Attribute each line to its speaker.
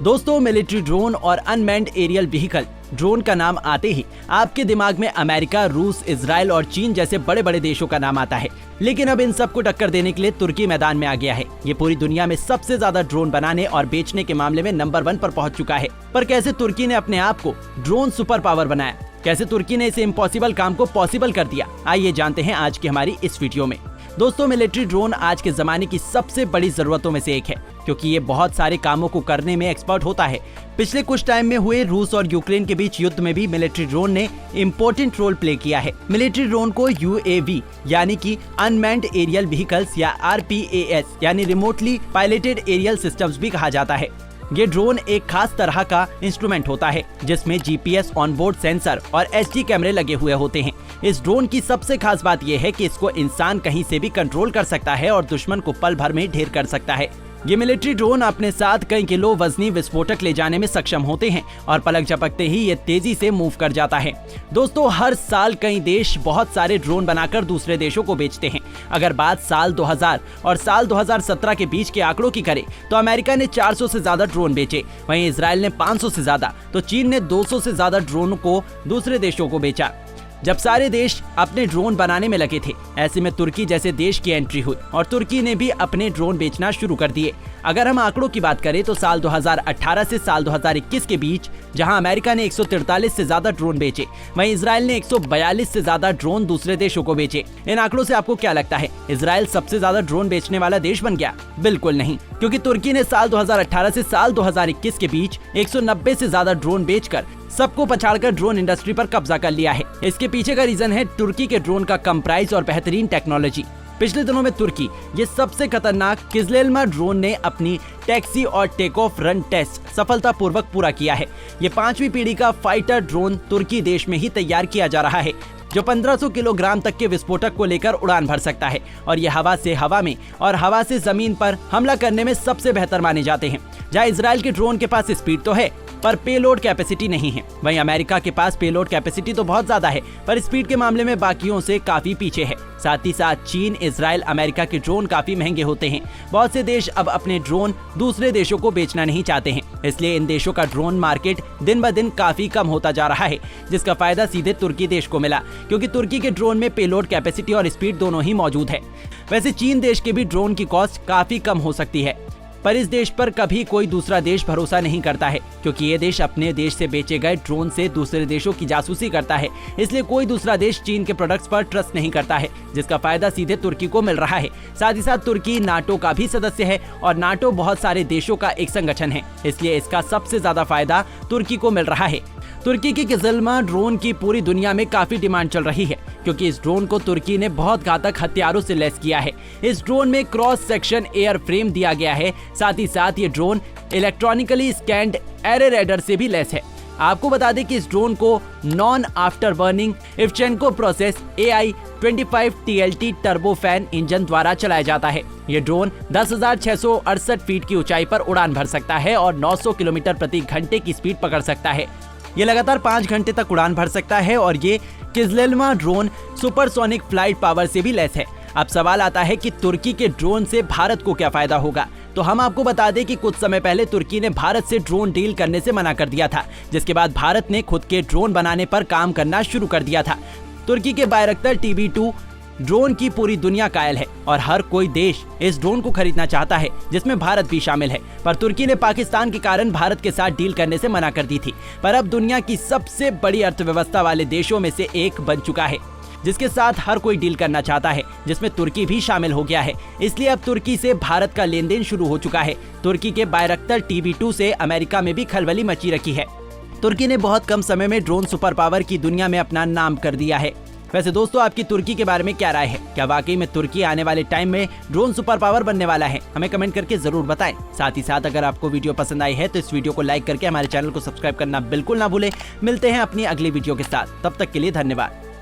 Speaker 1: दोस्तों, military drone और unmanned aerial vehicle drone का नाम आते ही आपके दिमाग में अमेरिका, रूस, इजराइल और चीन जैसे बड़े बड़े देशों का नाम आता है। लेकिन अब इन सबको टक्कर देने के लिए तुर्की मैदान में आ गया है। ये पूरी दुनिया में सबसे ज्यादा ड्रोन बनाने और बेचने के मामले में नंबर 1 पर पहुंच चुका है। पर कैसे तुर्की ने अपने आप को ड्रोन सुपर पावर बनाया, कैसे तुर्की ने इसे इम्पॉसिबल काम को पॉसिबल कर दिया, आइए जानते हैं आज की हमारी इस वीडियो में। दोस्तों, मिलिट्री ड्रोन आज के जमाने की सबसे बड़ी जरूरतों में से एक है, क्योंकि ये बहुत सारे कामों को करने में एक्सपर्ट होता है। पिछले कुछ टाइम में हुए रूस और यूक्रेन के बीच युद्ध में भी मिलिट्री ड्रोन ने इम्पोर्टेंट रोल प्ले किया है। मिलिट्री ड्रोन को UAV यानी कि अनमैन्ड एरियल व्हीकल्स या RPAS यानी रिमोटली पायलटेड एरियल सिस्टम्स भी कहा जाता है। ये ड्रोन एक खास तरह का इंस्ट्रूमेंट होता है जिसमें GPS ऑनबोर्ड सेंसर और HD कैमरे लगे हुए होते हैं। इस ड्रोन की सबसे खास बात यह है कि इसको इंसान कहीं से भी कंट्रोल कर सकता है और दुश्मन को पल भर में ढेर कर सकता है। ये मिलिट्री ड्रोन अपने साथ कई किलो वजनी विस्फोटक ले जाने में सक्षम होते हैं और पलक झपकते ही ये तेजी से मूव कर जाता है। दोस्तों, हर साल कई देश बहुत सारे ड्रोन बनाकर दूसरे देशों को बेचते हैं। अगर बात साल 2000 और साल 2017 के बीच के आंकड़ों की करें तो अमेरिका ने 400 से ज्यादा ड्रोन बेचे, वहीं इजराइल ने 500 से ज्यादा, तो चीन ने 200 से ज्यादा ड्रोन को दूसरे देशों को बेचा। जब सारे देश अपने ड्रोन बनाने में लगे थे, ऐसे में तुर्की जैसे देश की एंट्री हुई और तुर्की ने भी अपने ड्रोन बेचना शुरू कर दिए। अगर हम आंकड़ों की बात करें तो साल 2018 से साल 2021 के बीच जहां अमेरिका ने 143 से ज्यादा ड्रोन बेचे, वहीं इजराइल ने 142 से ज्यादा ड्रोन दूसरे देशों को बेचे। इन आंकड़ों से आपको क्या लगता है, इजराइल सबसे ज्यादा ड्रोन बेचने वाला देश बन गया? बिल्कुल नहीं, क्योंकि तुर्की ने साल 2018 से साल 2021 के बीच 190 से ज्यादा ड्रोन बेचकर सबको पछाड़कर ड्रोन इंडस्ट्री पर कब्जा कर लिया है। इसके पीछे का रीजन है तुर्की के ड्रोन का कम प्राइस और बेहतरीन टेक्नोलॉजी। पिछले दिनों में तुर्की ये सबसे खतरनाक किजलेलमा ड्रोन ने अपनी टैक्सी और टेक ऑफ रन टेस्ट सफलतापूर्वक पूरा किया है। ये 5वीं पीढ़ी का फाइटर ड्रोन तुर्की देश में ही तैयार किया जा रहा है, जो 1500 किलोग्राम तक के विस्फोटक को लेकर उड़ान भर सकता है और ये हवा से हवा में और हवा से जमीन पर हमला करने में सबसे बेहतर माने जाते हैं। जहां इजराइल के ड्रोन के पास स्पीड तो है पर पेलोड कैपेसिटी नहीं है, वहीं अमेरिका के पास पेलोड कैपेसिटी तो बहुत ज्यादा है पर स्पीड के मामले में बाकियों से काफी पीछे है। साथ ही साथ चीन, इजराइल, अमेरिका के ड्रोन काफी महंगे होते हैं। बहुत से देश अब अपने ड्रोन दूसरे देशों को बेचना नहीं चाहते हैं, इसलिए इन देशों का ड्रोन मार्केट दिन ब दिन काफी कम होता जा रहा है, जिसका फायदा सीधे तुर्की देश को मिला, क्योंकि तुर्की के ड्रोन में पेलोड कैपेसिटी और स्पीड दोनों ही मौजूद है। वैसे चीन देश के भी ड्रोन की कॉस्ट काफी कम हो सकती है, पर इस देश पर कभी कोई दूसरा देश भरोसा नहीं करता है, क्योंकि ये देश अपने देश से बेचे गए ड्रोन से दूसरे देशों की जासूसी करता है। इसलिए कोई दूसरा देश चीन के प्रोडक्ट्स पर ट्रस्ट नहीं करता है, जिसका फायदा सीधे तुर्की को मिल रहा है। साथ ही साथ तुर्की नाटो का भी सदस्य है और नाटो बहुत सारे देशों का एक संगठन है, इसलिए इसका सबसे ज्यादा फायदा तुर्की को मिल रहा है। तुर्की की किजलेलमा ड्रोन की पूरी दुनिया में काफी डिमांड चल रही है, क्योंकि इस ड्रोन को तुर्की ने बहुत घातक हथियारों से लैस किया है। इस ड्रोन में क्रॉस सेक्शन एयर फ्रेम दिया गया है। साथ ही साथ ये drone electronically scanned array raider से भी लैस है। आपको बता दें कि इस ड्रोन को non after burning Ivchenko process AI-25 TLT turbofan engine द्वारा चलाया जाता है। ये ड्रोन 10,668 फीट की ऊंचाई पर उड़ान भर सकता है और 900 किलोमीटर प्रति घंटे की स्पीड पकड़ सकता है। ये लगातार 5 घंटे तक उड़ान भर सकता है और ये किजलेलमा ड्रोन सुपरसोनिक फ्लाइट पावर से भी लैस है। अब सवाल आता है कि तुर्की के ड्रोन से भारत को क्या फायदा होगा? तो हम आपको बता दें कि कुछ समय पहले तुर्की ने भारत से ड्रोन डील करने से मना कर दिया था, जिसके बाद भारत ने खुद के ड्रोन बनाने पर काम करना शुरू कर दिया था। तुर्की के बायरक्तर TB2 ड्रोन की पूरी दुनिया कायल है और हर कोई देश इस ड्रोन को खरीदना चाहता है, जिसमें भारत भी शामिल है। पर तुर्की ने पाकिस्तान के कारण भारत के साथ डील करने से मना कर दी थी, पर अब दुनिया की सबसे बड़ी अर्थव्यवस्था वाले देशों में से एक बन चुका है, जिसके साथ हर कोई डील करना चाहता है, जिसमें तुर्की भी शामिल हो गया है। इसलिए अब तुर्की से भारत का लेन देन शुरू हो चुका है। तुर्की के बायरक्तर TB2 से अमेरिका में भी खलबली मची रखी है। तुर्की ने बहुत कम समय में ड्रोन सुपर पावर की दुनिया में अपना नाम कर दिया है। वैसे दोस्तों, आपकी तुर्की के बारे में क्या राय है? क्या वाकई में तुर्की आने वाले टाइम में ड्रोन सुपर पावर बनने वाला है? हमें कमेंट करके जरूर बताएं। साथ ही साथ अगर आपको वीडियो पसंद आई है तो इस वीडियो को लाइक करके हमारे चैनल को सब्सक्राइब करना बिल्कुल ना भूलें। मिलते हैं अपनी अगली वीडियो के साथ, तब तक के लिए धन्यवाद।